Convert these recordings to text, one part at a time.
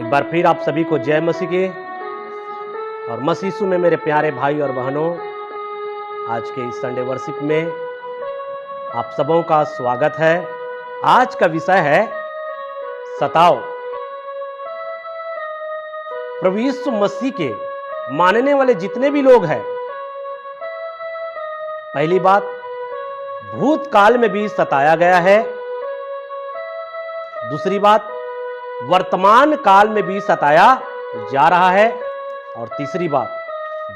एक बार फिर आप सभी को जय मसीह के और मसीह यीशु में मेरे प्यारे भाई और बहनों, आज के इस संडे वर्शिप में आप सबों का स्वागत है। आज का विषय है सताओ। प्रभु यीशु मसीह के मानने वाले जितने भी लोग हैं, पहली बात, भूतकाल में भी सताया गया है। दूसरी बात, वर्तमान काल में भी सताया जा रहा है। और तीसरी बात,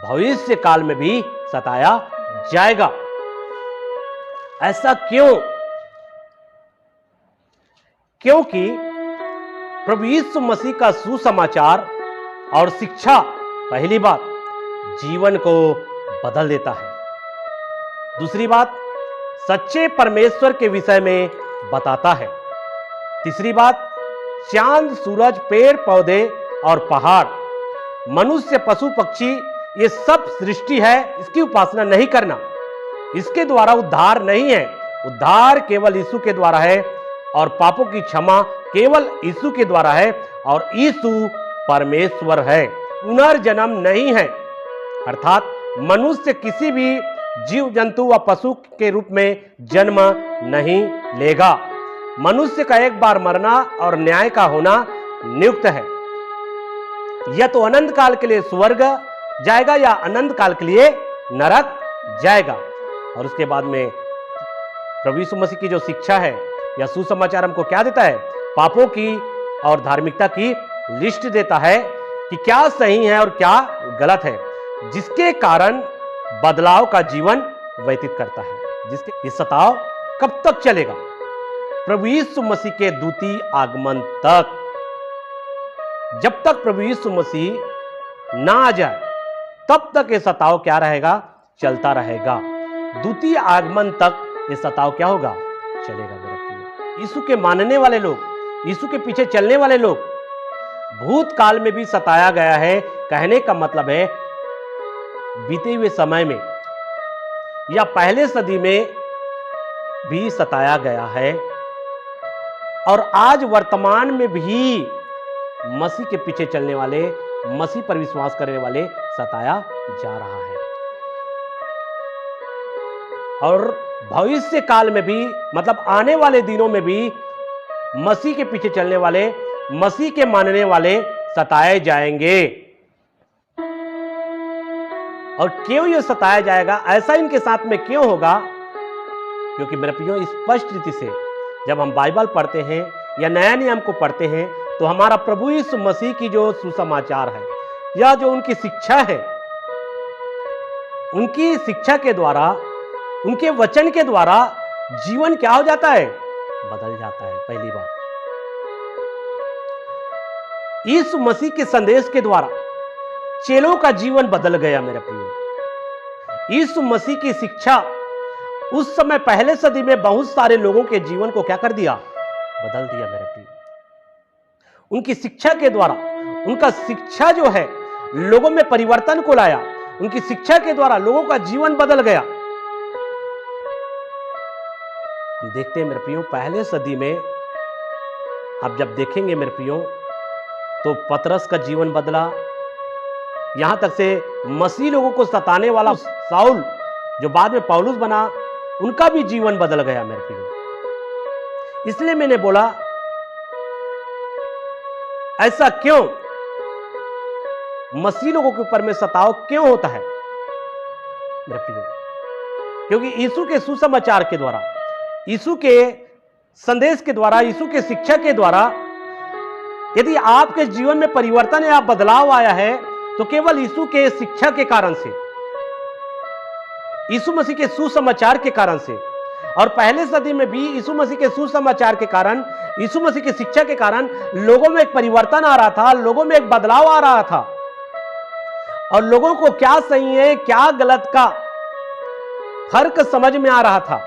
भविष्य काल में भी सताया जाएगा। ऐसा क्यों? क्योंकि प्रभु यीशु मसीह का सुसमाचार और शिक्षा, पहली बात, जीवन को बदल देता है। दूसरी बात, सच्चे परमेश्वर के विषय में बताता है। तीसरी बात, चांद, सूरज, पेड़ पौधे और पहाड़, मनुष्य, पशु पक्षी, ये सब सृष्टि है, इसकी उपासना नहीं करना। इसके द्वारा उद्धार नहीं है। उद्धार केवल यीशु के द्वारा है और पापों की क्षमा केवल यीशु के द्वारा है। और यीशु परमेश्वर है, पुनर्जन्म नहीं है। अर्थात मनुष्य किसी भी जीव जंतु व पशु के रूप में जन्म नहीं लेगा। मनुष्य का एक बार मरना और न्याय का होना नियुक्त है। या तो अनंत काल के लिए स्वर्ग जाएगा या अनंत काल के लिए नरक जाएगा। और उसके बाद में प्रभु यीशु मसीह की जो शिक्षा है या सुसमाचार हमको क्या देता है? पापों की और धार्मिकता की लिस्ट देता है कि क्या सही है और क्या गलत है, जिसके कारण बदलाव का जीवन व्यतीत करता है। जिसके ये सताव कब तक चलेगा? प्रभु यीशु मसीह के द्वितीय आगमन तक। जब तक प्रभु यीशु मसीह ना आ जाए तब तक ये सताव क्या रहेगा? चलता रहेगा। द्वितीय आगमन तक ये सताव क्या होगा? चलेगा मेरे प्रिय। यीशु के मानने वाले लोग, यीशु के पीछे चलने वाले लोग, भूतकाल में भी सताया गया है। कहने का मतलब है बीते हुए समय में या पहले सदी में भी सताया गया है। और आज वर्तमान में भी मसीह के पीछे चलने वाले, मसीह पर विश्वास करने वाले सताया जा रहा है। और भविष्य काल में भी, मतलब आने वाले दिनों में भी, मसीह के पीछे चलने वाले, मसीह के मानने वाले सताए जाएंगे। और क्यों ये सताया जाएगा? ऐसा इनके साथ में क्यों होगा? क्योंकि मेरे प्रियो, स्पष्ट रीति से जब हम बाइबल पढ़ते हैं या नया नियम को पढ़ते हैं तो हमारा प्रभु यीशु मसीह की जो सुसमाचार है या जो उनकी शिक्षा है, उनकी शिक्षा के द्वारा, उनके वचन के द्वारा जीवन क्या हो जाता है? बदल जाता है। पहली बात, यीशु मसीह के संदेश के द्वारा चेलों का जीवन बदल गया मेरे प्रियो। यीशु मसीह की शिक्षा उस समय पहले सदी में बहुत सारे लोगों के जीवन को क्या कर दिया? बदल दिया मेरे प्रियो। उनकी शिक्षा के द्वारा, उनका शिक्षा जो है लोगों में परिवर्तन को लाया। उनकी शिक्षा के द्वारा लोगों का जीवन बदल गया। हम देखते हैं मेरे प्रियो, पहले सदी में आप जब देखेंगे मेरे प्रियो, तो पतरस का जीवन बदला। यहां तक से मसीह लोगों को सताने वाला साउल, जो बाद में पौलुस बना, उनका भी जीवन बदल गया मेरे प्रियो। इसलिए मैंने बोला, ऐसा क्यों? मसीह लोगों के ऊपर में सताव क्यों होता है मेरे प्रियो? क्योंकि यीशु के सुसमाचार के द्वारा, यीशु के संदेश के द्वारा, यीशु के शिक्षा के द्वारा यदि आपके जीवन में परिवर्तन या बदलाव आया है तो केवल यीशु के शिक्षा के कारण से, यीशु मसीह के सुसमाचार के कारण से। और पहले सदी में भी यीशु मसीह के सुसमाचार के कारण, यीशु मसीह की शिक्षा के कारण लोगों में एक परिवर्तन आ रहा था, लोगों में एक बदलाव आ रहा था। और लोगों को क्या सही है, क्या गलत का फर्क समझ में आ रहा था।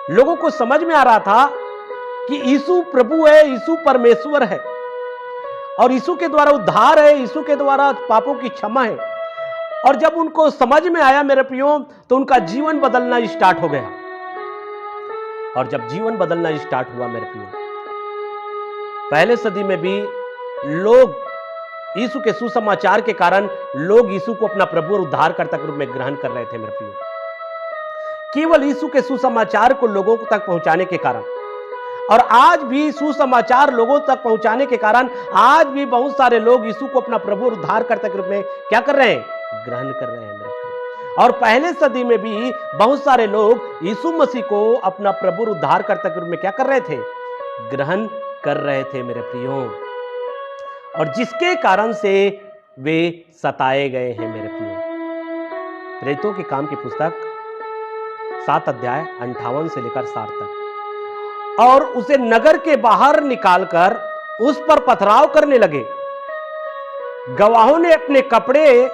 लोगों को समझ में आ रहा था कि यीशु प्रभु है, यीशु परमेश्वर है और यीशु के द्वारा उद्धार है, यीशु के द्वारा पापों की क्षमा है। और जब उनको समझ में आया मेरे प्रियो, तो उनका जीवन बदलना स्टार्ट हो गया। और जब जीवन बदलना स्टार्ट हुआ मेरे प्रियो, पहले सदी में भी लोग यीशु के सुसमाचार के कारण लोग यीशु को अपना प्रभु और उद्धारकर्ता के रूप में ग्रहण कर रहे थे मेरे प्रियो। केवल यीशु के सुसमाचार को लोगों तक पहुंचाने के कारण, और आज भी सुसमाचार लोगों तक पहुंचाने के कारण आज भी बहुत सारे लोग यीशु को अपना प्रभु और उद्धारकर्ता के रूप में क्या कर रहे हैं? ग्रहण कर रहे हैं मेरे प्रियो। और पहले सदी में भी बहुत सारे लोग यीशु मसीह को अपना प्रभु और उद्धारकर्ता के रूप में क्या कर रहे थे? ग्रहण कर रहे थे मेरे प्रियो, और जिसके कारण से वे सताए गए हैं मेरे प्रियो। प्रेरितों के काम की पुस्तक 7 अध्याय 58 से लेकर 60 तक। और उसे नगर के बाहर निकालकर उस पर पथराव करने लगे। गवाहों ने अपने कपड़े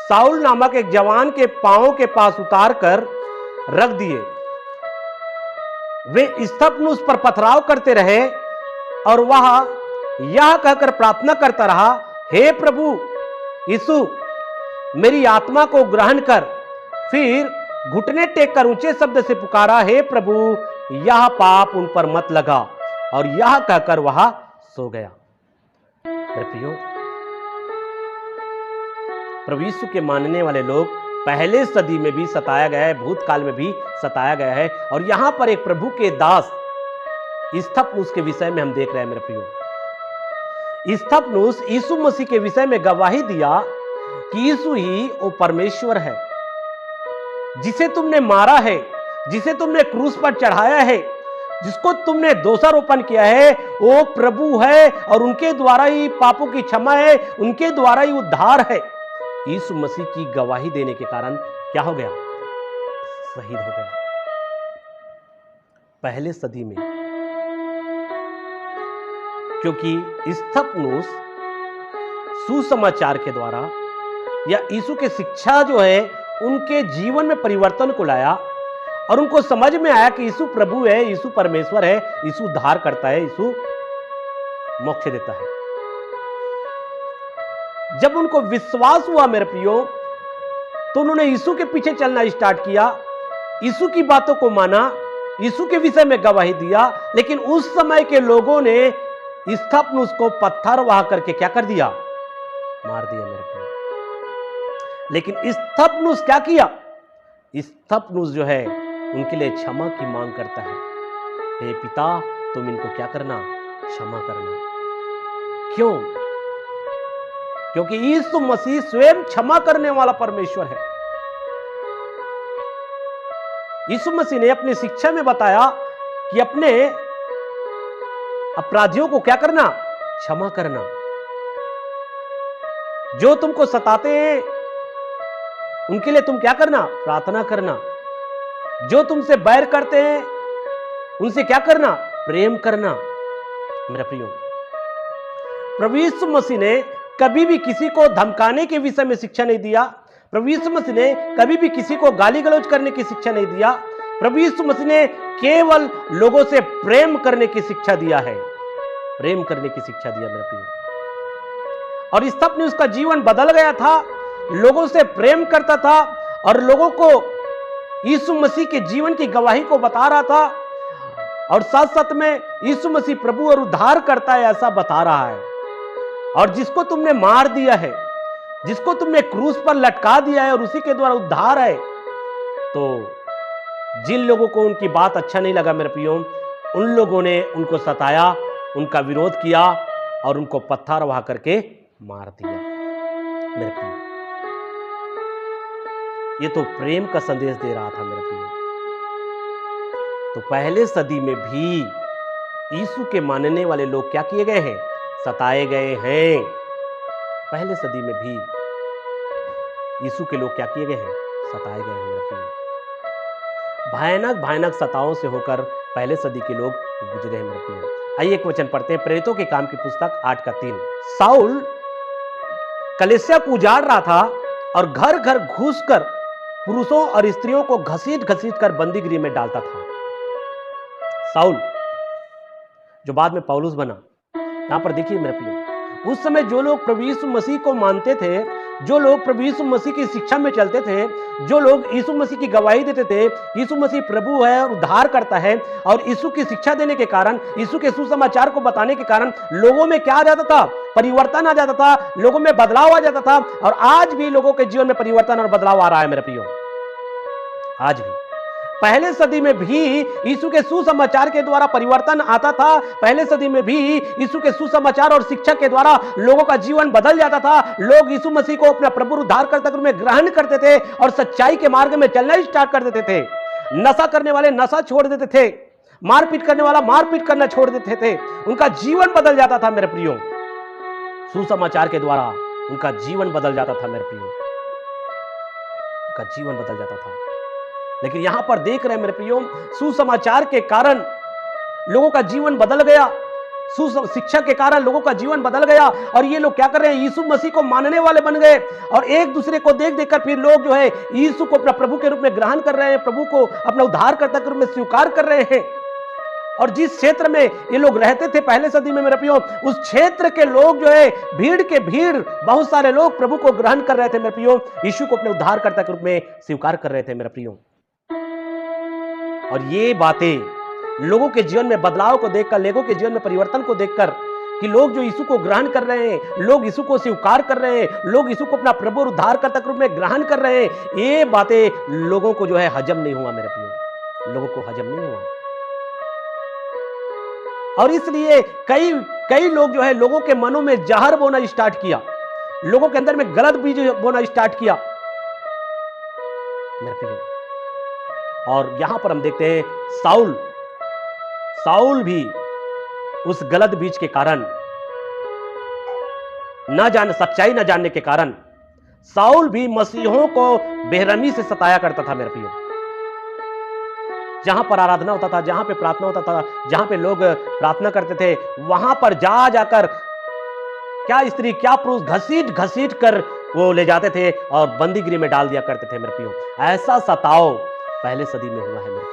साउल नामक एक जवान के पांवों के पास उतार कर रख दिए। वे स्तफनुस पर पथराव करते रहे और वह यह कहकर प्रार्थना करता रहा, हे प्रभु यीशु, मेरी आत्मा को ग्रहण कर। फिर घुटने टेक कर ऊंचे शब्द से पुकारा, हे प्रभु, यह पाप उन पर मत लगा। और यह कहकर वह सो गया। मेरे प्रियो, प्रभु यीशु के मानने वाले लोग पहले सदी में भी सताया गया है, भूतकाल में भी सताया गया है। और यहां पर एक प्रभु के दास स्तफनुस के विषय में हम देख रहे हैं मेरे प्रियो। स्तफनुस यीशु मसीह के विषय में गवाही दिया कि यीशु ही वो परमेश्वर है जिसे तुमने मारा है, जिसे तुमने क्रूस पर चढ़ाया है, जिसको तुमने दोषारोपण किया है, वो प्रभु है और उनके द्वारा ही पापों की क्षमा है, उनके द्वारा ही उद्धार है। यीशु मसीह की गवाही देने के कारण क्या हो गया? शहीद हो गया पहले सदी में। क्योंकि स्तफनुस सुसमाचार के द्वारा या यीशु की शिक्षा जो है उनके जीवन में परिवर्तन को लाया, और उनको समझ में आया कि यीशु प्रभु है, यीशु परमेश्वर है, यीशु उद्धार करता है, यीशु मोक्ष देता है। जब उनको विश्वास हुआ मेरे प्रियो, तो उन्होंने यीशु के पीछे चलना स्टार्ट किया, यीशु की बातों को माना, यीशु के विषय में गवाही दिया। लेकिन उस समय के लोगों ने स्तफनुस को पत्थर वहा करके क्या कर दिया? मार दिया मेरे प्रियो। लेकिन स्तफनुस क्या किया? स्तफनुस जो है उनके लिए क्षमा की मांग करता है, हे पिता, तुम इनको क्या करना? क्षमा करना। क्यों? क्योंकि यीशु मसीह स्वयं क्षमा करने वाला परमेश्वर है। यीशु मसीह ने अपनी शिक्षा में बताया कि अपने अपराधियों को क्या करना? क्षमा करना। जो तुमको सताते हैं उनके लिए तुम क्या करना? प्रार्थना करना। जो तुमसे बैर करते हैं उनसे क्या करना? प्रेम करना। मेरा प्रियो, प्रभु यीशु मसीह ने कभी भी किसी को धमकाने के विषय में शिक्षा नहीं दिया। प्रभु यीशु मसीह ने कभी भी किसी को गाली गलौज करने की शिक्षा नहीं दिया। प्रभु यीशु मसीह ने केवल लोगों से प्रेम करने की शिक्षा दिया है, प्रेम करने की शिक्षा दिया मेरे प्रियो। और स्तफनुस का जीवन बदल गया था, लोगों से प्रेम करता था और लोगों को यीशु मसीह के जीवन की गवाही को बता रहा था, और साथ साथ में यीशु मसीह प्रभु और उद्धार करता है ऐसा बता रहा है। और जिसको तुमने मार दिया है, जिसको तुमने क्रूस पर लटका दिया है और उसी के द्वारा उद्धार है, तो जिन लोगों को उनकी बात अच्छा नहीं लगा मेरे प्रियो, उन लोगों ने उनको सताया, उनका विरोध किया और उनको पत्थर वहा करके मार दिया मेरे प्रियो। ये तो प्रेम का संदेश दे रहा था मेरे प्रियो। तो पहले सदी में भी यीशु के मानने वाले लोग क्या किए गए हैं? सताए गए हैं। पहले सदी में भी यीशु के लोग क्या किए गए हैं? सताए गए हैं मेरे प्रियो। भयानक भयानक सताओं से होकर पहले सदी के लोग गुजरे हैं मेरे प्रियो। आइए एक वचन पढ़ते हैं, प्रेरितों के काम की पुस्तक 8:3। साउल कलीसिया को उजाड़ रहा था और घर घर घुसकर पुरुषों और स्त्रियों को घसीट घसीट कर बंदीगृह में डालता था। साउल जो बाद में पौलुस बना। यहां पर देखिए मेरे प्रियो, उस समय जो लोग प्रभु यीशु मसीह को मानते थे जो लोग प्रभु यीशु मसीह की शिक्षा में चलते थे, जो लोग यीशु मसीह की गवाही देते थे, यीशु मसीह प्रभु है और उद्धार करता है, और यीशु की शिक्षा देने के कारण, यीशु के सुसमाचार को बताने के कारण लोगों में क्या आ जाता था? परिवर्तन आ जाता था, लोगों में बदलाव आ जाता था। और आज भी लोगों के जीवन में परिवर्तन और बदलाव आ रहा है मेरे प्रियो, आज भी। पहले सदी में भी यीशु के सुसमाचार के द्वारा परिवर्तन आता था। पहले सदी में भी यीशु के सुसमाचार और शिक्षा के द्वारा लोगों का जीवन बदल जाता था। लोग यीशु मसीह को अपना प्रभु उद्धारकर्ता के रूप में ग्रहण करते थे और सच्चाई के मार्ग में चलना स्टार्ट कर देते थे। नशा करने वाले नशा छोड़ देते थे, मारपीट करने वाला मारपीट करना छोड़ देते थे। उनका जीवन बदल जाता था मेरे प्रियो, सुसमाचार के द्वारा उनका जीवन बदल जाता था मेरे प्रियो, उनका जीवन बदल जाता था। लेकिन यहां पर देख रहे हैं मेरे प्रियो, सुसमाचार के कारण लोगों का जीवन बदल गया, शिक्षा के कारण लोगों का जीवन बदल गया। और ये लोग क्या कर रहे हैं? यीशु मसीह को मानने वाले बन गए और एक दूसरे को देख देखकर फिर लोग जो है यीशु को अपना प्रभु के रूप में ग्रहण कर रहे हैं, प्रभु को अपना उद्धारकर्ता के रूप में स्वीकार कर रहे हैं। और जिस क्षेत्र में ये लोग रहते थे पहले सदी में मेरे प्रियो, उस क्षेत्र के लोग जो है भीड़ के भीड़ बहुत सारे लोग प्रभु को ग्रहण कर रहे थे मेरे प्रियो, यीशु को अपने उद्धारकर्ता के रूप में स्वीकार कर रहे थे मेरे प्रियो। और ये बातें लोगों के जीवन में बदलाव को देखकर, लोगों के जीवन में परिवर्तन को देखकर, कि लोग जो यीशु को ग्रहण कर रहे हैं, लोग यीशु को स्वीकार कर रहे हैं, लोग यीशु को अपना प्रभु और उद्धारकर्ता के रूप में ग्रहण कर रहे हैं, ये बातें लोगों को जो है हजम नहीं हुआ मेरे प्रियो, लोगों को हजम नहीं हुआ। और इसलिए कई लोग जो है लोगों के मनों में जहर बोना स्टार्ट किया, लोगों के अंदर में गलत बीज बोना स्टार्ट किया मेरे प्रियो। और यहां पर हम देखते हैं साउल भी उस गलत बीज के कारण, सच्चाई न जानने के कारण साउल भी मसीहों को बेरहमी से सताया करता था मेरे प्रियो। जहां पर आराधना होता था, जहां पे प्रार्थना होता था, जहां पे लोग प्रार्थना करते थे, वहां पर जाकर क्या स्त्री क्या पुरुष घसीट कर वो ले जाते थे और बंदीगृह में डाल दिया करते थे मेरे प्रियो। ऐसा सताव पहले सदी में हुआ है मेरे प्रियो।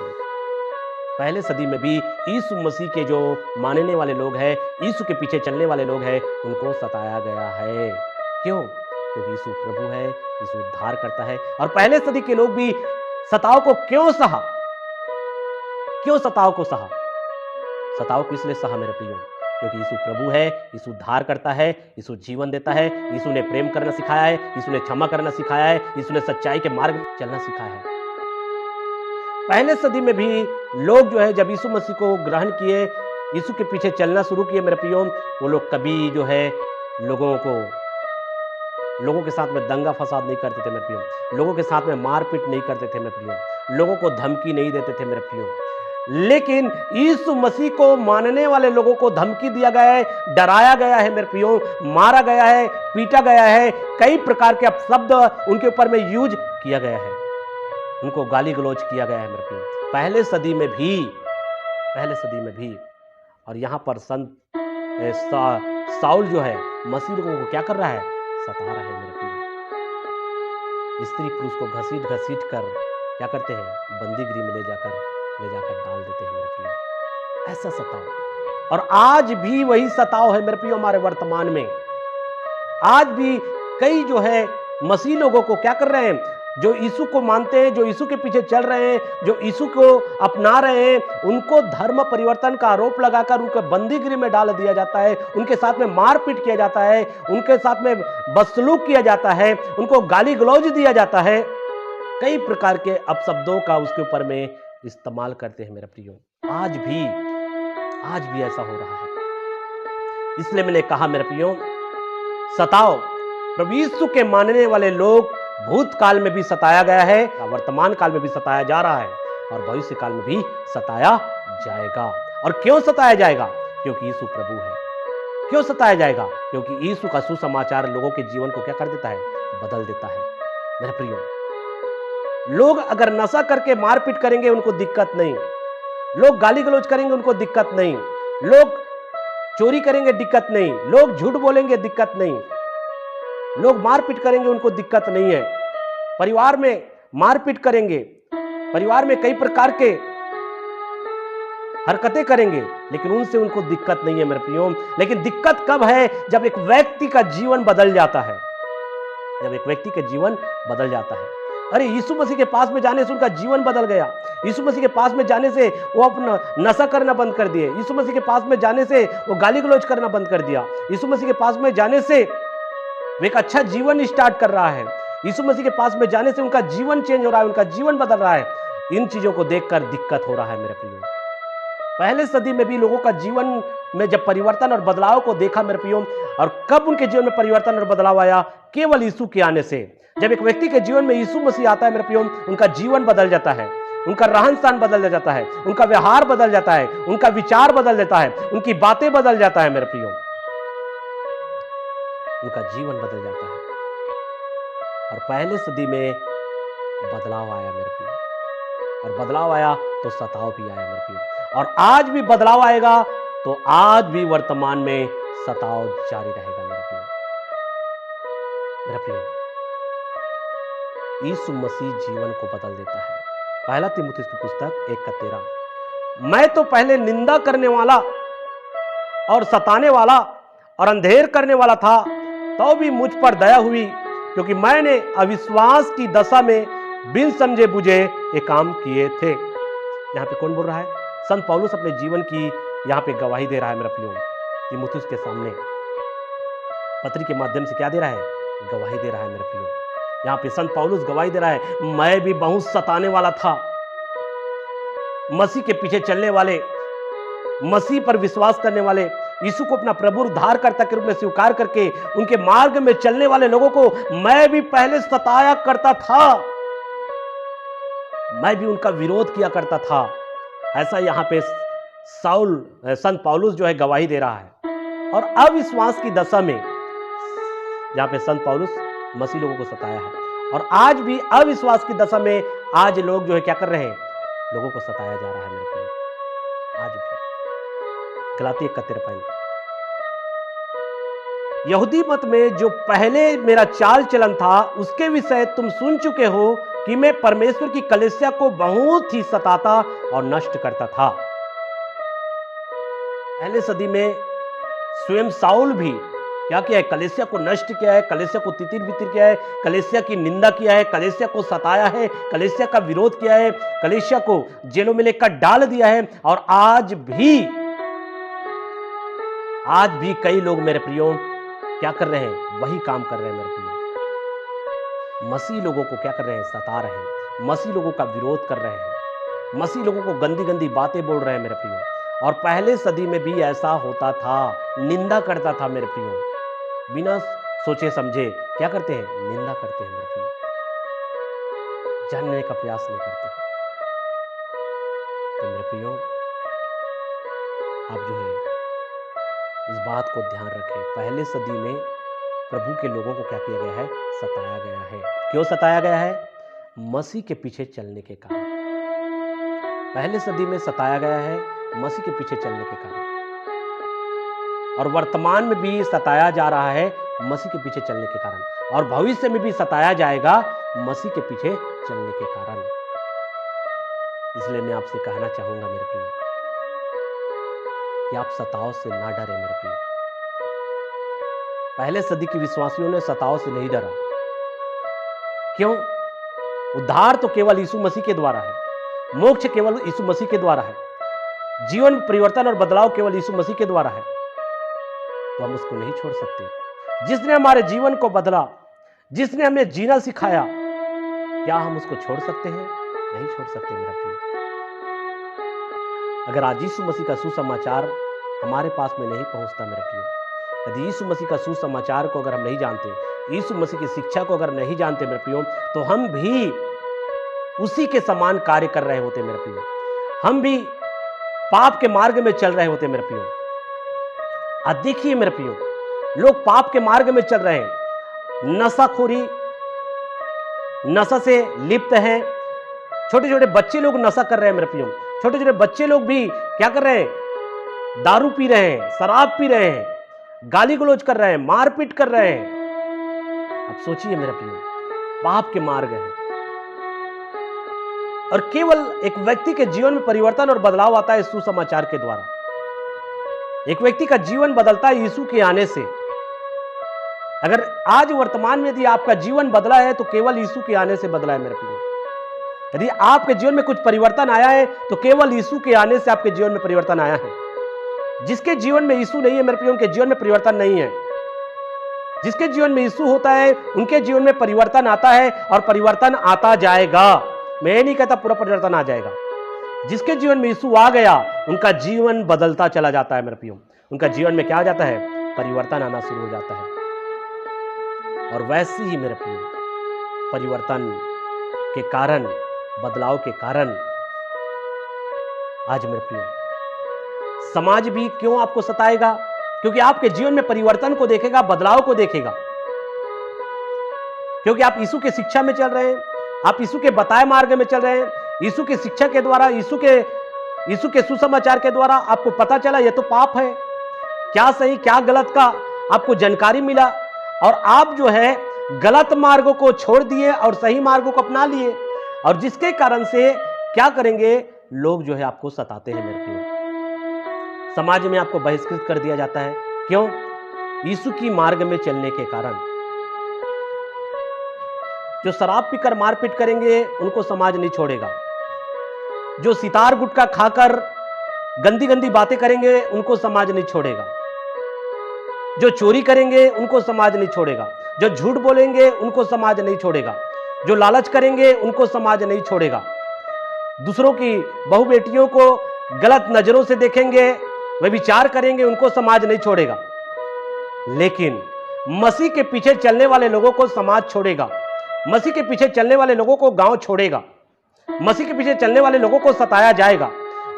पहले सदी में भी यीशु मसीह के जो मानने वाले लोग हैं, यीशु के पीछे चलने वाले लोग हैं, उनको सताया गया है। क्यों? क्योंकि यीशु प्रभु है, यीशु उद्धार करता है। और पहले सदी के लोग भी सताव को क्यों सहा? क्यों सताव को सहा? सताव को इसलिए सहा मेरे प्रियो, क्योंकि यीशु प्रभु है, यीशु उद्धार करता है, यीशु जीवन देता है, यीशु ने प्रेम करना सिखाया है, यीशु ने क्षमा करना सिखाया है, यीशु ने सच्चाई के मार्ग में चलना सिखाया है। पहले सदी में भी लोग जो है जब यीशु मसीह को ग्रहण किए, यीशु के पीछे चलना शुरू किए मेरे प्रियो, वो लोग कभी जो है लोगों के साथ में दंगा फसाद नहीं करते थे मेरे प्रियो, लोगों के साथ में मारपीट नहीं करते थे मेरे प्रियो, लोगों को धमकी नहीं देते थे मेरे प्रियो। लेकिन यीशु मसीह को मानने वाले लोगों को धमकी दिया गया है, डराया गया है मेरे प्रियो, मारा गया है, पीटा गया है, कई प्रकार के अपशब्द उनके ऊपर में यूज किया गया है, उनको गाली गलौज किया गया है मेरे प्रियो। पहले सदी में भी। और यहां पर साउल जो है मसीह लोगों को क्या कर रहा है? सता रहा है मेरे प्रियो। स्त्री पुरुष को घसीट कर क्या करते हैं? बंदीगृह में ले जाकर डाल देते हैं मेरे प्रियो। ऐसा सताव, और आज भी वही सताव है मेरे प्रियो हमारे वर्तमान में। आज भी कई जो है मसीह लोगों को क्या कर रहे हैं? जो यीशु को मानते हैं, जो यीशु के पीछे चल रहे हैं, जो यीशु को अपना रहे हैं, उनको धर्म परिवर्तन का आरोप लगाकर उनको बंदीगृह में डाल दिया जाता है, उनके साथ में मारपीट किया जाता है, उनके साथ में बदसलूक किया जाता है, उनको गाली गलौज दिया जाता है, कई प्रकार के अपशब्दों का उसके ऊपर में इस्तेमाल करते हैं मेरे प्रियो। आज भी ऐसा हो रहा है। इसलिए मैंने कहा मेरे प्रियो, सताओ, प्रभु यीशु के मानने वाले लोग भूतकाल में भी सताया गया है, वर्तमान काल में भी सताया जा रहा है, और भविष्य काल में भी सताया जाएगा। और क्यों सताया जाएगा? क्योंकि यीशु प्रभु है। क्यों सताया जाएगा? क्योंकि यीशु का सुसमाचार लोगों के जीवन को क्या कर देता है? बदल देता है मेरे प्रियो। लोग अगर नशा करके मारपीट करेंगे उनको दिक्कत नहीं, लोग गाली गलौज करेंगे उनको दिक्कत नहीं, लोग चोरी करेंगे दिक्कत नहीं, लोग झूठ बोलेंगे दिक्कत नहीं, लोग मारपीट करेंगे उनको दिक्कत नहीं है, परिवार में मारपीट करेंगे, परिवार में कई प्रकार के हरकतें करेंगे, लेकिन उनसे उनको दिक्कत नहीं है मेरे प्रियो। लेकिन दिक्कत कब है? जब एक व्यक्ति का जीवन बदल जाता है। जब एक व्यक्ति का जीवन बदल जाता है। अरे यीशु मसीह के पास में जाने से उनका जीवन बदल गया। यीशु मसीह के पास में जाने से वो अपना नशा करना बंद कर दिए। यीशु मसीह के पास में जाने से वो गाली गलौज करना बंद कर दिया। यीशु मसीह के पास में जाने से वो एक अच्छा जीवन स्टार्ट कर रहा है। यीशु मसीह के पास में जाने से उनका जीवन चेंज हो रहा है, उनका जीवन बदल रहा है। इन चीजों को देखकर दिक्कत हो रहा है मेरे प्रियो। पहले सदी में भी लोगों का जीवन में जब परिवर्तन और बदलाव को देखा मेरे प्रियो, और कब उनके जीवन में परिवर्तन और बदलाव आया? केवल यीशु के आने से। जब एक व्यक्ति के जीवन में यीशु मसीह आता है मेरे प्रियो, उनका जीवन बदल जाता है, उनका रहन सहन बदल जाता है, उनका व्यवहार बदल जाता है, उनका विचार बदल जाता है, उनकी बातें बदल जाता है मेरे प्रियो, उनका जीवन बदल जाता है। और पहले सदी में बदलाव आया मेरे प्रियो, और बदलाव आया तो सताव भी आया मेरे प्रियो, और आज भी बदलाव आएगा तो आज भी वर्तमान में सताव जारी रहेगा मेरे प्रियो। मेरे प्रियो, यीशु मसीह जीवन को बदल देता है। पहला तीमुथियुस की पुस्तक 1:13, मैं तो पहले निंदा करने वाला और सताने वाला और अंधेर करने वाला था, तो भी मुझ पर दया हुई, क्योंकि मैंने अविश्वास की दशा में बिन समझे बुझे ये काम किए थे। यहां पे कौन बोल रहा है? संत पौलुस अपने जीवन की यहां पे गवाही दे रहा है मेरा प्रियो। तीमुथियुस के सामने पत्री के माध्यम से क्या दे रहा है? गवाही दे रहा है मेरे प्रियो। यहां पे संत पौलुस गवाही दे रहा है, मैं भी बहुत सताने वाला था। मसीह के पीछे चलने वाले, मसीह पर विश्वास करने वाले, यीशु को अपना प्रभु उद्धारकर्ता के रूप में स्वीकार करके उनके मार्ग में चलने वाले लोगों को मैं भी पहले सताया करता था, मैं भी उनका विरोध किया करता था। ऐसा यहां पे संत पौलुस जो है गवाही दे रहा है। और अविश्वास की दशा में जहां पे संत पौलुस मसीह लोगों को सताया है, और आज भी अविश्वास की दशा में आज लोग जो है क्या कर रहे हैं? लोगों को सताया जा रहा है मेरे प्रिय, आज भी। गलाती 1:13, यहूदी मत में जो पहले मेरा चाल चलन था उसके विषय तुम सुन चुके हो कि मैं परमेश्वर की कलीसिया को बहुत ही सताता और नष्ट करता था। पहले सदी में स्वयं शाऊल भी क्या किया है? कलीसिया को नष्ट किया है, कलीसिया को तितिर बितिर किया है, कलीसिया की निंदा किया है, कलीसिया को सताया है, कलीसिया का विरोध किया है, कलीसिया को जेलों में लेकर डाल दिया है। और आज भी कई लोग मेरे प्रियो क्या कर रहे हैं? वही काम कर रहे हैं मेरे प्रियो। मसीह लोगों को क्या कर रहे हैं? सता रहे हैं, मसीह लोगों का विरोध कर रहे हैं, मसीह लोगों को गंदी गंदी बातें बोल रहे हैं मेरे प्रियो। और पहले सदी में भी ऐसा होता था, निंदा करता था मेरे प्रियो, बिना सोचे समझे क्या करते हैं? निंदा करते हैं मेरे प्रियो, जानने का प्रयास नहीं करते हैं। तो मेरे प्रियो, आप जो है इस बात को ध्यान रखें, पहले सदी में प्रभु के लोगों को क्या किया गया है? सताया गया है। क्यों सताया गया है? मसीह के पीछे चलने के कारण। पहले सदी में सताया गया है मसीह के पीछे चलने के कारण, और वर्तमान में भी सताया जा रहा है मसीह के पीछे चलने के कारण, और भविष्य में भी सताया जाएगा मसीह के पीछे चलने के कारण। इसलिए मैं आपसे कहना चाहूंगा मेरे प्रिय कि आप सताव से ना डरे मेरे प्रिय। पहले सदी के विश्वासियों ने सताव से नहीं डरा। क्यों? उद्धार तो केवल यीशु मसीह के द्वारा है, मोक्ष केवल यीशु मसीह के द्वारा है, जीवन परिवर्तन और बदलाव केवल यीशु मसीह के द्वारा है। तो हम उसको नहीं छोड़ सकते। जिसने हमारे जीवन को बदला, जिसने हमें जीना सिखाया, क्या हम उसको छोड़ सकते हैं? नहीं छोड़ सकते मेरा प्रिय। अगर आज यीशु मसीह का सुसमाचार हमारे पास में नहीं पहुंचता मेरे प्रिय, यदि यीशु मसीह का सुसमाचार को अगर हम नहीं जानते, यीशु मसीह की शिक्षा को अगर नहीं जानते मेरे प्रियो, तो हम भी उसी के समान कार्य कर रहे होते मेरे प्रियो, हम भी पाप के मार्ग में चल रहे होते मेरे प्रियो। अब देखिए मेरे प्रियो, लोग पाप के मार्ग में चल रहे हैं, नशाखोरी, नशा से लिप्त हैं। छोटे छोटे बच्चे लोग नशा कर रहे हैं मेरे प्रियो, छोटे छोटे बच्चे लोग भी क्या कर रहे हैं? दारू पी रहे हैं, शराब पी रहे हैं, गाली गलौज कर रहे हैं, मारपीट कर रहे हैं। अब सोचिए मेरे प्रियो, पाप के मार्ग है। और केवल एक व्यक्ति के जीवन में परिवर्तन और बदलाव आता है सुसमाचार के द्वारा। एक व्यक्ति का जीवन बदलता है यीशु के आने से। अगर आज वर्तमान में यदि आपका जीवन बदला है तो केवल यीशु के आने से बदला है मेरे प्रियो। यदि आपके जीवन में कुछ परिवर्तन आया है तो केवल यीशु के आने से आपके जीवन में परिवर्तन आया है। जिसके जीवन में यीशु नहीं है मेरे प्रियो, उनके जीवन में परिवर्तन नहीं है। जिसके जीवन में यीशु होता है उनके जीवन में परिवर्तन आता है और परिवर्तन आता जाएगा। मैं ये नहीं कहता पूरा परिवर्तन आ जाएगा। जिसके जीवन में यीशु आ गया उनका जीवन बदलता चला जाता है मेरे प्रियो। उनका जीवन में क्या आ जाता है? परिवर्तन आना शुरू हो जाता है। और वैसे ही मेरे प्रियो परिवर्तन के कारण, बदलाव के कारण आज मेरे प्रियो समाज भी क्यों आपको सताएगा? क्योंकि आपके जीवन में परिवर्तन को देखेगा, बदलाव को देखेगा। क्योंकि आप यीशु के शिक्षा में चल रहे हैं, आप यीशु के बताए मार्ग में चल रहे हैं। यीशु की शिक्षा के द्वारा, यीशु के सुसमाचार के द्वारा आपको पता चला ये तो पाप है, क्या सही क्या गलत का आपको जानकारी मिला और आप जो है गलत मार्गों को छोड़ दिए और सही मार्गों को अपना लिए। और जिसके कारण से क्या करेंगे, लोग जो है आपको सताते हैं मेरे प्रियो। समाज में आपको बहिष्कृत कर दिया जाता है। क्यों? यीशु की मार्ग में चलने के कारण। जो शराब पीकर मारपीट करेंगे उनको समाज नहीं छोड़ेगा। जो सितार गुटखा खाकर गंदी गंदी बातें करेंगे उनको समाज नहीं छोड़ेगा। जो चोरी करेंगे उनको समाज नहीं छोड़ेगा। जो झूठ बोलेंगे उनको समाज नहीं छोड़ेगा। जो लालच करेंगे उनको समाज नहीं छोड़ेगा। दूसरों की बहू बेटियों को गलत नजरों से देखेंगे, वे विचार करेंगे, उनको समाज नहीं छोड़ेगा। लेकिन मसीह के पीछे चलने वाले लोगों को समाज छोड़ेगा। मसीह के पीछे चलने वाले लोगों को गांव छोड़ेगा। मसीह के पीछे चलने वाले लोगों को सताया जाएगा।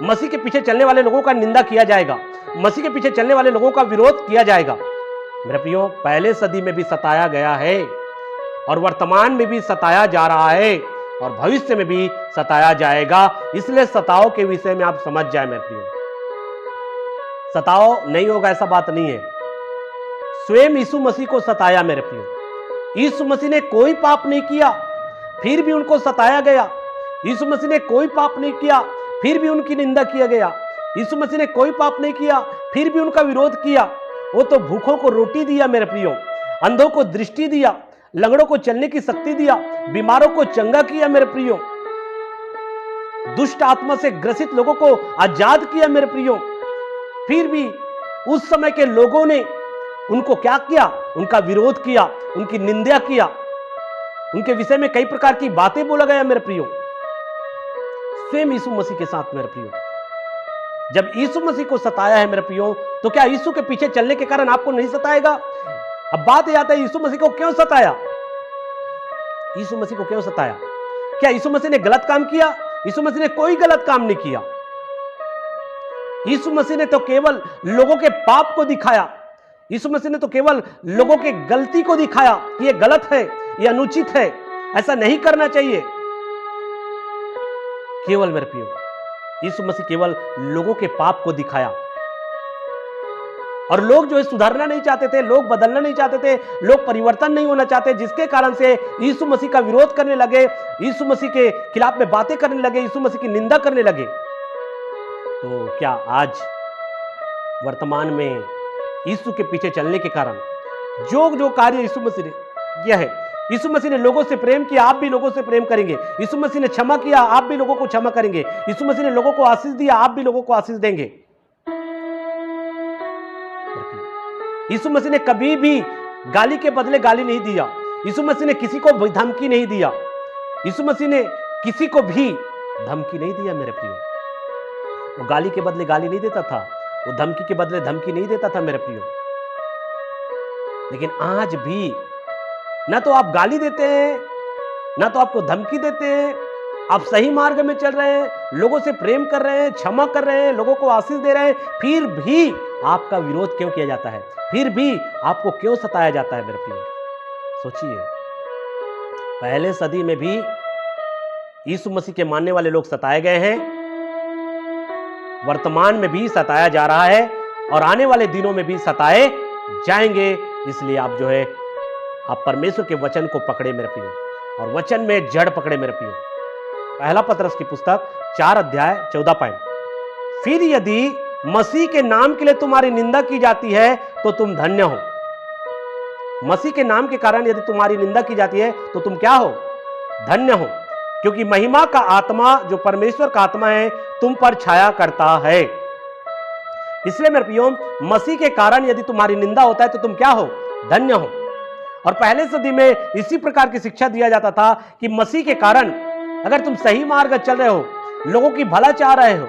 मसीह के पीछे चलने वाले लोगों का निंदा किया जाएगा। मसीह के पीछे चलने वाले लोगों का विरोध किया जाएगा। मेरे प्रियो, पहले सदी में भी सताया गया है और वर्तमान में भी सताया जा रहा है और भविष्य में भी सताया जाएगा। इसलिए सताओ के विषय में आप समझ जाए मेरे प्रियो। सताओ नहीं होगा ऐसा बात नहीं है। स्वयं यीशु मसीह को सताया मेरे प्रियो। यीशु मसीह ने कोई पाप नहीं किया फिर भी उनको सताया गया। यीशु मसीह ने कोई पाप नहीं किया फिर भी उनकी निंदा किया गया। यीशु मसीह ने कोई पाप नहीं किया फिर भी उनका विरोध किया। वो तो भूखों को रोटी दिया मेरे प्रियो, अंधों को दृष्टि दिया, लंगड़ों को चलने की शक्ति दिया, बीमारों को चंगा किया मेरे प्रियो, दुष्ट आत्मा से ग्रसित लोगों को आजाद किया मेरे प्रियो। फिर भी उस समय के लोगों ने उनको क्या किया? उनका विरोध किया, उनकी निंदा किया, उनके विषय में कई प्रकार की बातें बोला गया मेरे प्रियो। स्वयं यीशु मसीह के साथ मेरे प्रियो, जब यीशु मसीह को सताया है मेरे प्रियो, तो क्या यीशु के पीछे चलने के कारण आपको नहीं सताएगा? अब बात यह आता है, यीशु मसीह को क्यों सताया? यीशु मसीह को क्यों सताया? क्या यीशु मसीह ने गलत काम किया? यीशु मसीह ने कोई गलत काम नहीं किया। यीशु मसीह ने तो केवल लोगों के पाप को दिखाया। यीशु मसीह ने तो केवल लोगों के गलती को दिखाया कि ये गलत है, ये अनुचित है, ऐसा नहीं करना चाहिए। केवल मेरे प्रियो, यीशु मसीह केवल लोगों के पाप को दिखाया और लोग जो है सुधारना नहीं चाहते थे, लोग बदलना नहीं चाहते थे, लोग परिवर्तन नहीं होना चाहते, जिसके कारण से यीशु मसीह का विरोध करने लगे, यीशु मसीह के खिलाफ में बातें करने लगे, यीशु मसीह की निंदा करने लगे। तो क्या आज वर्तमान में यीशु के पीछे चलने के कारण जो कार्य यीशु मसीह ने किया है, यीशु मसीह ने लोगों से प्रेम किया, आप भी लोगों से प्रेम करेंगे। यीशु मसीह ने क्षमा किया, आप भी लोगों को क्षमा करेंगे। यीशु मसीह ने लोगों को आशीष दिया, आप भी लोगों को आशीष देंगे। यीशु मसीह ने कभी भी गाली के बदले गाली नहीं दिया। यीशु मसीह ने किसी को धमकी नहीं दिया। यीशु मसीह ने किसी को भी धमकी नहीं दिया मेरे प्रियो। वो गाली के बदले गाली नहीं देता था, वो धमकी के बदले धमकी नहीं देता था मेरे प्रियो। लेकिन आज भी ना तो आप गाली देते हैं, ना तो आपको धमकी देते हैं। आप सही मार्ग में चल रहे हैं, लोगों से प्रेम कर रहे हैं, क्षमा कर रहे हैं, लोगों को आशीष दे रहे हैं, फिर भी आपका विरोध क्यों किया जाता है? फिर भी आपको क्यों सताया जाता है मेरे प्रियो? सोचिए, पहले सदी में भी यीशु मसीह के मानने वाले लोग सताए गए हैं, वर्तमान में भी सताया जा रहा है और आने वाले दिनों में भी सताए जाएंगे। इसलिए आप जो है आप परमेश्वर के वचन को पकड़े मेरे प्रियो और वचन में जड़ पकड़े मेरे प्रियो। पहला पतरस की पुस्तक 4 अध्याय 14 पॉइंट। फिर यदि मसीह के नाम के लिए तुम्हारी निंदा की जाती है तो तुम धन्य हो। मसीह के नाम के कारण यदि तुम्हारी निंदा की जाती है तो तुम क्या हो? धन्य हो, क्योंकि महिमा का आत्मा जो परमेश्वर का आत्मा है तुम पर छाया करता है। इसलिए मेरे प्रियो, मसीह के कारण यदि तुम्हारी निंदा होता है तो तुम क्या हो? धन्य हो। और पहले सदी में इसी प्रकार की शिक्षा दिया जाता था कि मसीह के कारण अगर तुम सही मार्ग चल रहे हो, लोगों की भला चाह रहे हो,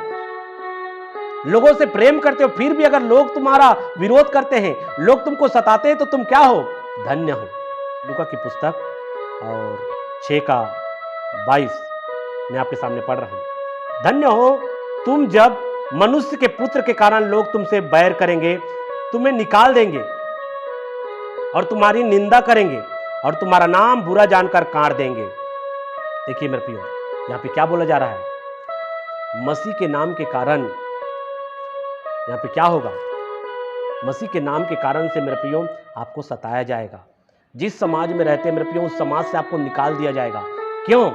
लोगों से प्रेम करते हो, फिर भी अगर लोग तुम्हारा विरोध करते हैं, लोग तुमको सताते हैं, तो तुम क्या हो? धन्य हो। लूका की पुस्तक और 6:22 मैं आपके सामने पढ़ रहा हूं। धन्य हो तुम जब मनुष्य के पुत्र के कारण लोग तुमसे बैर करेंगे, तुम्हें निकाल देंगे और तुम्हारी निंदा करेंगे और तुम्हारा नाम बुरा जानकर काट देंगे। देखिए मेरे प्रियो, यहां पे क्या बोला जा रहा है? मसीह के नाम के कारण यहां पे क्या होगा? मसीह के नाम के कारण से मेरे प्रियो आपको सताया जाएगा। जिस समाज में रहते हैं मेरे प्रियो, उस समाज से आपको निकाल दिया जाएगा। क्यों?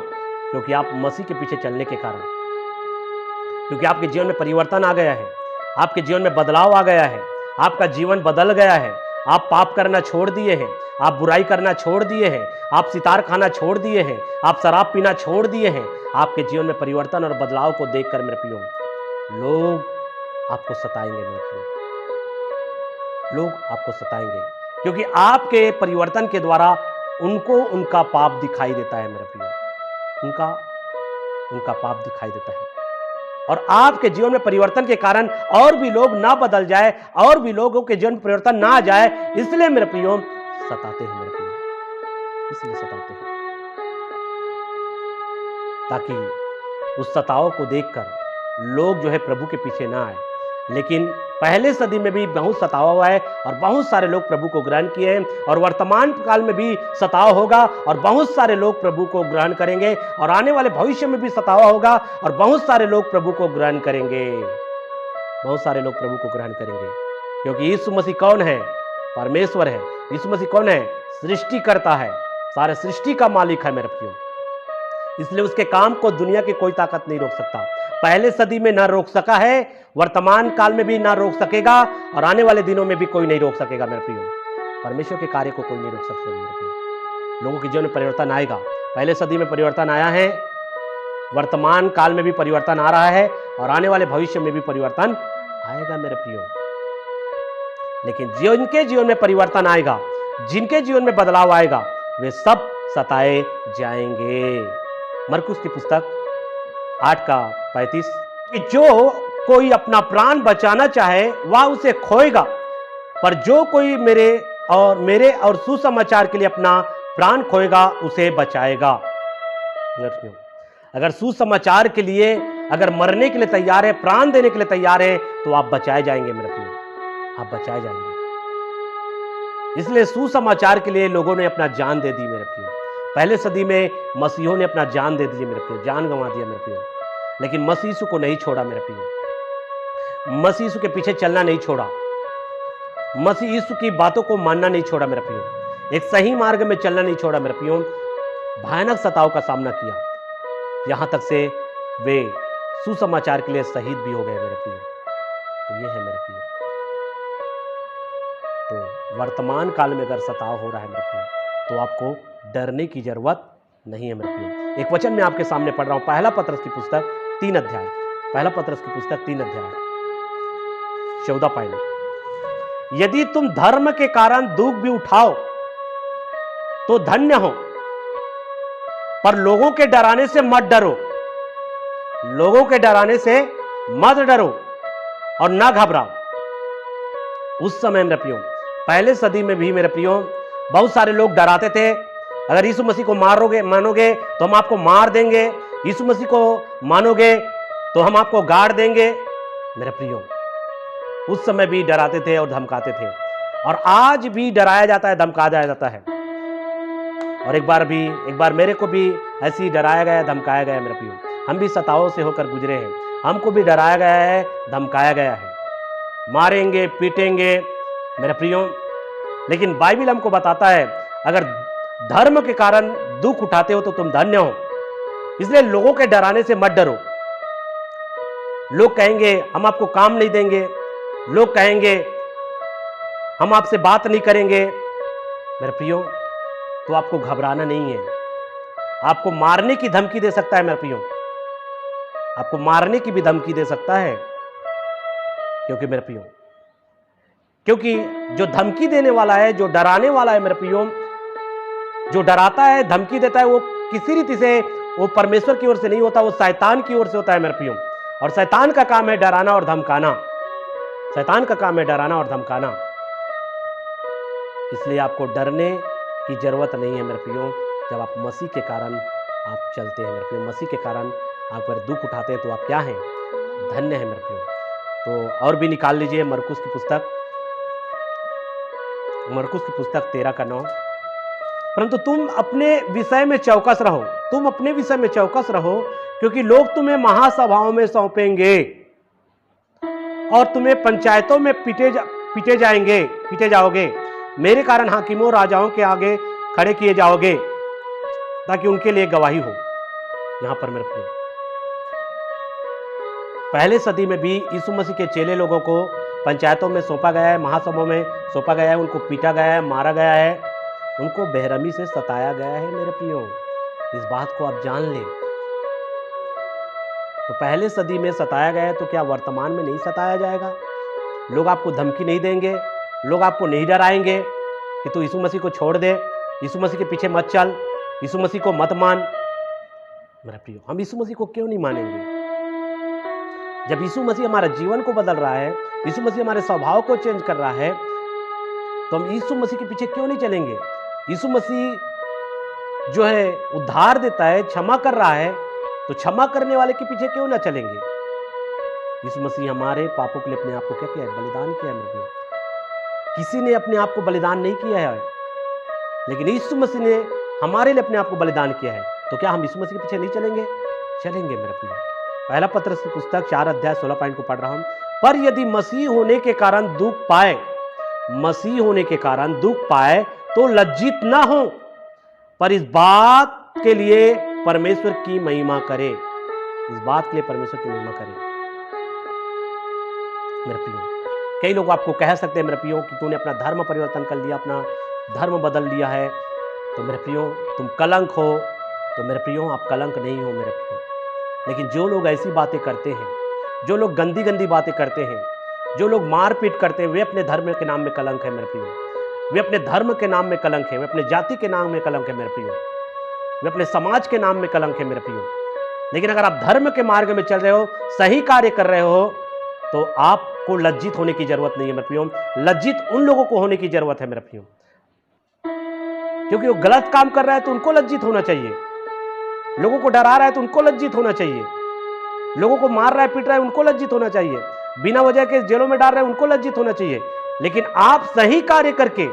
क्योंकि आप मसीह के पीछे चलने के कारण, क्योंकि आपके जीवन में परिवर्तन आ गया है, आपके जीवन में बदलाव आ गया है, आपका जीवन बदल गया है। आप पाप करना छोड़ दिए हैं, आप बुराई करना छोड़ दिए हैं, आप सितार खाना छोड़ दिए हैं, आप शराब पीना छोड़ दिए हैं। आपके जीवन में परिवर्तन और बदलाव को देखकर मेरे प्रियो लोग आपको सताएंगे। मेरे प्रियो, लोग आपको सताएंगे, क्योंकि आपके परिवर्तन के द्वारा उनको उनका पाप दिखाई देता है। मेरे प्रियो, उनका पाप दिखाई देता है। और आपके जीवन में परिवर्तन के कारण और भी लोग ना बदल जाए, और भी लोगों के जीवन में परिवर्तन ना आ जाए, इसलिए मेरे प्रियो सताते हैं। मेरे प्रियो, इसलिए सताते हैं ताकि उस सताव को देखकर लोग जो है प्रभु के पीछे ना आए। लेकिन पहले सदी में भी बहुत सताव हुआ है और बहुत सारे लोग प्रभु को ग्रहण किए हैं, और वर्तमान काल में भी सताव होगा और बहुत सारे लोग प्रभु को ग्रहण करेंगे, और आने वाले भविष्य में भी सताव होगा और बहुत सारे लोग प्रभु को ग्रहण करेंगे। बहुत सारे लोग प्रभु को ग्रहण करेंगे, क्योंकि यीशु मसीह कौन है? परमेश्वर है। यीशु मसीह कौन है? सृष्टि करता है, सारे सृष्टि का मालिक है मेरे प्रियो। इसलिए उसके काम को दुनिया की कोई ताकत नहीं रोक सकता। पहले सदी में ना रोक सका है, वर्तमान काल में भी ना रोक सकेगा, और आने वाले दिनों में भी कोई नहीं रोक सकेगा मेरे प्रियो। परमेश्वर के कार्य को कोई नहीं रोक सकता मेरे प्रियो। लोगों के जीवन में परिवर्तन आएगा। पहले सदी में परिवर्तन आया है, वर्तमान काल में भी परिवर्तन आ रहा है, और आने वाले भविष्य में भी परिवर्तन आएगा मेरे प्रियो। लेकिन जिनके जीवन में परिवर्तन आएगा, जिनके जीवन में बदलाव आएगा, वे सब सताए जाएंगे। मरकुस की पुस्तक 8:35 कि जो कोई अपना प्राण बचाना चाहे वह उसे खोएगा, पर जो कोई मेरे और सुसमाचार के लिए अपना प्राण खोएगा उसे बचाएगा। अगर सुसमाचार के लिए अगर मरने के लिए तैयार है, प्राण देने के लिए तैयार है, तो आप बचाए जाएंगे मेरे प्रियो, आप बचाए जाएंगे। इसलिए सुसमाचार के लिए लोगों ने अपना जान दे दी मेरे प्रियो। पहले सदी में मसीहों ने अपना जान दे दी मेरे प्रियो, जान गंवा दिया मेरे प्रियो। लेकिन मसीह यीशु को नहीं छोड़ा मेरे प्रियो, मसीह यीशु के पीछे चलना नहीं छोड़ा, मसीह यीशु की बातों को मानना नहीं छोड़ा मेरे प्रियो, एक सही मार्ग में चलना नहीं छोड़ा मेरे प्रियो। भयानक सताव का सामना किया, यहां तक से वे सुसमाचार के लिए शहीद भी हो गए मेरे प्रियो। तो ये है मेरे प्रियो। तो वर्तमान काल में अगर सताव हो रहा है मेरे प्रियो, तो आपको डरने की जरूरत नहीं है मेरे प्रियो। एक वचन मैं आपके सामने पढ़ रहा हूं, पहला पत्रस की पुस्तक 3 अध्याय, पहला पत्रस की पुस्तक 3 अध्याय 14 पॉइंट। यदि तुम धर्म के कारण दुख भी उठाओ तो धन्य हो, पर लोगों के डराने से मत डरो, लोगों के डराने से मत डरो और ना घबराओ। उस समय मेरे प्रियो, पहले सदी में भी मेरे प्रियो बहुत सारे लोग डराते थे, अगर यीशु मसीह को मानोगे तो हम आपको मार देंगे, यीशु मसीह को मानोगे तो हम आपको गाड़ देंगे मेरे प्रियो। उस समय भी डराते थे और धमकाते थे, और आज भी डराया जाता है, धमकाया जाता है। और एक बार मेरे को भी ऐसे ही डराया गया, धमकाया गया मेरे प्रियो। हम भी सतावों से होकर गुजरे हैं, हमको भी डराया गया है, धमकाया गया है, मारेंगे पीटेंगे मेरे प्रियो। लेकिन बाइबल हमको बताता है अगर धर्म के कारण दुख उठाते हो तो तुम धन्य हो। इसलिए लोगों के डराने से मत डरो। लोग कहेंगे हम आपको काम नहीं देंगे, लोग कहेंगे हम आपसे बात नहीं करेंगे, मेरे प्रियो, तो आपको घबराना नहीं है। आपको मारने की धमकी दे सकता है मेरे प्रियो, आपको मारने की भी धमकी दे सकता है। क्योंकि मेरे प्रियो, क्योंकि जो धमकी देने वाला है, जो डराने वाला है मेरे प्रियो, जो डराता है, धमकी देता है, वो किसी रीति से वो परमेश्वर की ओर से नहीं होता, वो शैतान की ओर से होता है मेरे प्रियो। और शैतान का काम है डराना और धमकाना। शैतान का काम है डराना और धमकाना। इसलिए आपको डरने की जरूरत नहीं है मेरे प्रियो। जब आप मसीह के कारण आप चलते हैं मेरे प्रियो, मसीह के कारण आप अगर दुख उठाते हैं तो आप क्या हैं? धन्य है मेरे प्रियो। तो और भी निकाल लीजिए मरकुस की पुस्तक, मरकुस की पुस्तक 13:9। परंतु तुम अपने विषय में चौकस रहो, तुम अपने विषय में चौकस रहो, क्योंकि लोग तुम्हें महासभाओं में सौंपेंगे और तुम्हें पंचायतों में पीटे जाओगे। मेरे कारण हाकिमों राजाओं के आगे खड़े किए जाओगे, ताकि उनके लिए गवाही हो। यहां पर मेरे प्रिय, पहले सदी में भी यीशु मसीह के चेले लोगों को पंचायतों में सौंपा गया है, महासभाओं में सौंपा गया है, उनको पीटा गया है, मारा गया है, उनको बेरहमी से सताया गया है मेरे प्रियो। इस बात को आप जान लें। तो पहले सदी में सताया गया है, तो क्या वर्तमान में नहीं सताया जाएगा? लोग आपको धमकी नहीं देंगे, लोग आपको नहीं डराएंगे कि तू यीशु मसीह को छोड़ दे, यीशु मसीह के पीछे मत चल, यीशु मसीह को मत मान। मेरे प्रियो, हम यीशु मसीह को क्यों नहीं मानेंगे? जब यीशु मसीह हमारे जीवन को बदल रहा है, यीशु मसीह हमारे स्वभाव को चेंज कर रहा है, तो हम यीशु मसीह के पीछे क्यों नहीं चलेंगे? यीशु मसीह जो है उद्धार देता है, क्षमा कर रहा है, तो क्षमा करने वाले के पीछे क्यों ना चलेंगे? यीशु मसीह हमारे पापों के लिए अपने आप को क्या किया है? बलिदान किया है मेरे प्रियो। किसी ने अपने आप को बलिदान नहीं किया है, लेकिन यीशु मसीह ने हमारे लिए अपने आप को बलिदान किया है। तो क्या हम यीशु मसीह के पीछे नहीं चलेंगे? चलेंगे मेरे प्रियो। पहला पत्रस की पुस्तक 4:16 को पढ़ रहा हूं। पर यदि मसीह होने के कारण दुख पाए, मसीह होने के कारण दुख पाए, तो लज्जित ना हो, पर इस बात के लिए परमेश्वर की महिमा करे। इस बात के लिए परमेश्वर की महिमा करे मेरे प्रियो। कई लोग आपको कह सकते हैं मेरे प्रियो कि तूने अपना धर्म परिवर्तन कर लिया, अपना धर्म बदल लिया है, तो मेरे प्रियो तुम कलंक हो। तो मेरे प्रियो, आप कलंक नहीं हो मेरे प्रियो। लेकिन जो लोग ऐसी बातें करते हैं, जो लोग गंदी गंदी बातें करते हैं, जो लोग मारपीट करते हैं, वे अपने धर्म के नाम में कलंक है मेरे प्रियो। वे अपने धर्म के नाम में कलंक है, वे अपने जाति के नाम में कलंक है मेरे प्रियो, वे अपने समाज के नाम में कलंक है मेरे प्रियो। लेकिन अगर आप धर्म के मार्ग में चल रहे हो, सही कार्य कर रहे हो, तो आपको लज्जित होने की जरूरत नहीं है मेरे प्रियो। लज्जित उन लोगों को होने की जरूरत है मेरे प्रियो, क्योंकि वो गलत काम कर रहा है तो उनको लज्जित होना चाहिए। लोगों को डरा रहा है तो उनको लज्जित होना चाहिए। लोगों को मार रहा है, पीट रहा है, उनको लज्जित होना चाहिए। बिना वजह के जेलों में डाल रहे हैं, उनको लज्जित होना चाहिए। लेकिन आप सही कार्य करके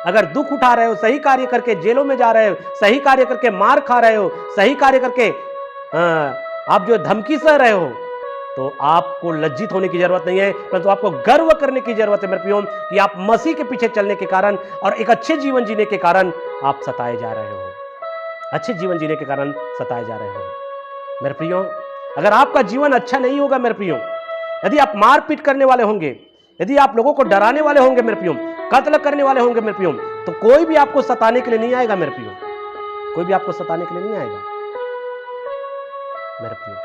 अगर दुख उठा रहे हो, सही कार्य करके जेलों में जा रहे हो, सही कार्य करके मार खा रहे हो, सही कार्य करके आप जो धमकी सह रहे हो, तो आपको लज्जित होने की जरूरत नहीं है, परंतु आपको गर्व करने की जरूरत है मेरे प्रियो कि आप मसीह के पीछे चलने के कारण और एक अच्छे जीवन जीने के कारण आप सताए जा रहे हो। अच्छे जीवन जीने के कारण सताए जा रहे हो मेरे प्रियो। अगर आपका जीवन अच्छा नहीं होगा मेरे प्रियो, यदि आप मारपीट करने वाले होंगे, यदि आप लोगों को डराने वाले होंगे मेरे प्रियो, कत्ल करने वाले होंगे मेरे प्रियो, तो कोई भी आपको सताने के लिए नहीं आएगा मेरे प्रियो। कोई भी आपको सताने के लिए नहीं आएगा मेरे प्रियो।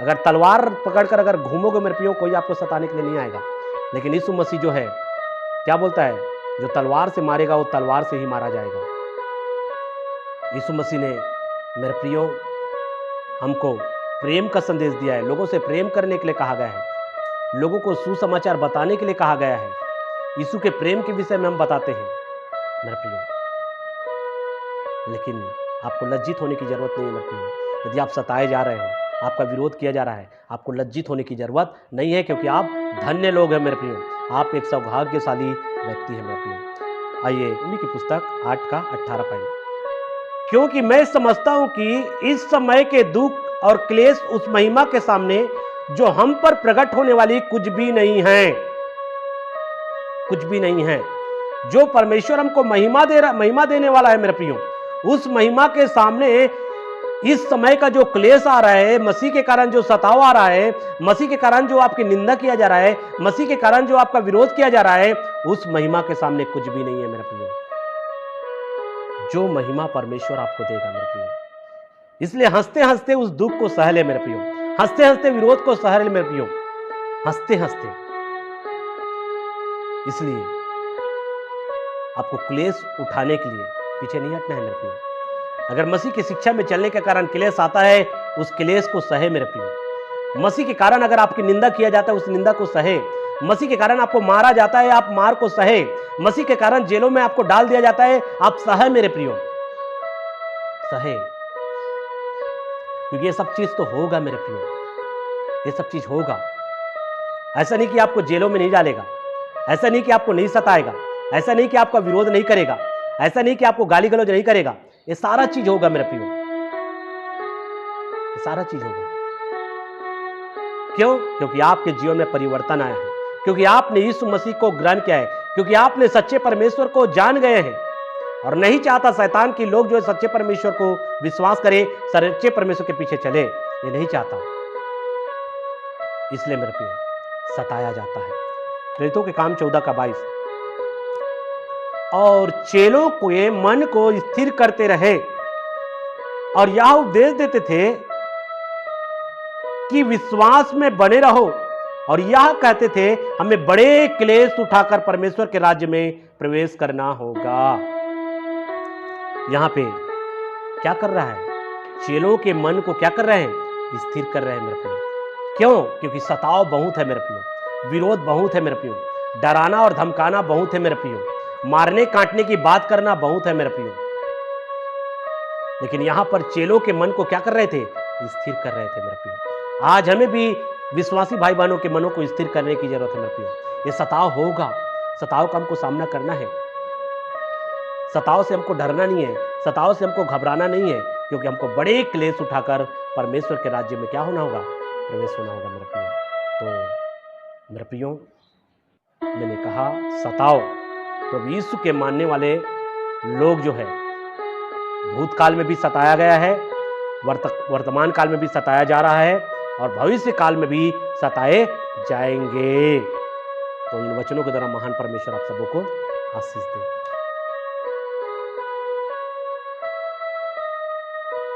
अगर तलवार पकड़कर अगर घूमोगे मेरे प्रियो, कोई आपको सताने के लिए नहीं आएगा। लेकिन यीशु मसीह जो है क्या बोलता है? जो तलवार से मारेगा वो तलवार से ही मारा जाएगा। यीशु मसीह ने मेरे प्रियो हमको प्रेम का संदेश दिया है। लोगों से प्रेम करने के लिए कहा गया है, लोगों को सुसमाचार बताने के लिए कहा गया है। यीशु के प्रेम के विषय में हम बताते हैं मेरे प्रियो। लेकिन आपको लज्जित होने की जरूरत नहीं है मेरे प्रियो। यदि आप सताए जा रहे हो, आपका विरोध किया जा रहा है, आपको लज्जित होने की जरूरत नहीं है, क्योंकि आप धन्य लोग हैं मेरे प्रियो। आप एक सौभाग्यशाली व्यक्ति है मेरे प्रियो। आइए उन्हीं की पुस्तक 8:18 पढ़ें। क्योंकि मैं समझता हूं कि इस समय के दुख और क्लेश उस महिमा के सामने जो हम पर प्रकट होने वाली कुछ भी नहीं है, कुछ भी नहीं है। जो परमेश्वर हमको महिमा देने वाला है मेरे प्रियो, उस महिमा के सामने इस समय का जो क्लेश आ रहा है, मसीह के कारण जो सताव आ रहा है, मसीह के कारण जो आपकी निंदा किया जा रहा है, मसीह के कारण जो आपका विरोध किया जा रहा है, उस महिमा के सामने कुछ भी नहीं है मेरे प्रियो। जो महिमा परमेश्वर आपको देगा मेरे प्रियो। इसलिए हंसते हंसते उस दुख को सह ले मेरे प्रियो, हंसते हंसते विरोध को सह ले मेरे प्रियो, हंसते हंसते। इसलिए आपको क्लेश उठाने के लिए पीछे नहीं हटना है मेरे प्रियो। अगर मसीह की शिक्षा में चलने के कारण क्लेश आता है, उस क्लेश को सहे मेरे प्रियो। मसीह के कारण अगर आपकी निंदा किया जाता है, उस निंदा को सहे। मसीह के कारण आपको मारा जाता है, आप मार को सहे। मसीह के कारण जेलों में आपको डाल दिया जाता है, आप सहे मेरे प्रियो, सहे। क्योंकि ये सब चीज तो होगा मेरे प्रियो, ये सब चीज होगा। ऐसा नहीं कि आपको जेलों में नहीं डालेगा, ऐसा नहीं कि आपको नहीं सताएगा, ऐसा नहीं कि आपका विरोध नहीं करेगा, ऐसा नहीं कि आपको गाली गलौज नहीं करेगा। ये सारा चीज होगा मेरे प्रियो, ये सारा चीज होगा। क्यों? क्योंकि आपके जीवन में परिवर्तन आया है, क्योंकि आपने यीशु मसीह को ग्रहण किया है, क्योंकि आपने सच्चे परमेश्वर को जान गए हैं। और नहीं चाहता शैतान की लोग जो है सच्चे परमेश्वर को विश्वास करे, सच्चे परमेश्वर के पीछे चले, ये नहीं चाहता। इसलिए मेरे प्रियो सताया जाता है। प्रेरितों के काम 14 का 22। और चेलों के मन को स्थिर करते रहे और यह उपदेश देते थे कि विश्वास में बने रहो, और यह कहते थे हमें बड़े क्लेश उठाकर परमेश्वर के राज्य में प्रवेश करना होगा। यहां पे क्या कर रहा है? चेलों के मन को क्या कर रहे हैं? स्थिर कर रहे हैं मेरे प्रियो। क्यों? क्योंकि सताव बहुत है मेरे प्रियो, विरोध बहुत है मेरे प्रियो, डराना और धमकाना बहुत है मेरे प्रियो, मारने काटने की बात करना बहुत है मेरे प्रियो। लेकिन यहां पर चेलों के मन को क्या कर रहे थे? स्थिर कर रहे थे मेरे प्रियो। आज हमें भी विश्वासी भाई बहनों के मनों को स्थिर करने की जरूरत है मेरे प्रियो। ये सताव होगा, सताव का हमको सामना करना है। सताव से हमको डरना नहीं है, सताव से हमको घबराना नहीं है, क्योंकि हमको बड़े क्लेश उठाकर परमेश्वर के राज्य में क्या होना होगा? प्रवेश होना होगा मेरे प्रियो। तो मेरे प्रियो, मैंने कहा सताव प्रभु यीशु के मानने वाले लोग जो है भूतकाल में भी सताया गया है, वर्तमान काल में भी सताया जा रहा है, और भविष्य काल में भी सताए जाएंगे। तो इन वचनों के द्वारा महान परमेश्वर आप सबों को आशीष दे।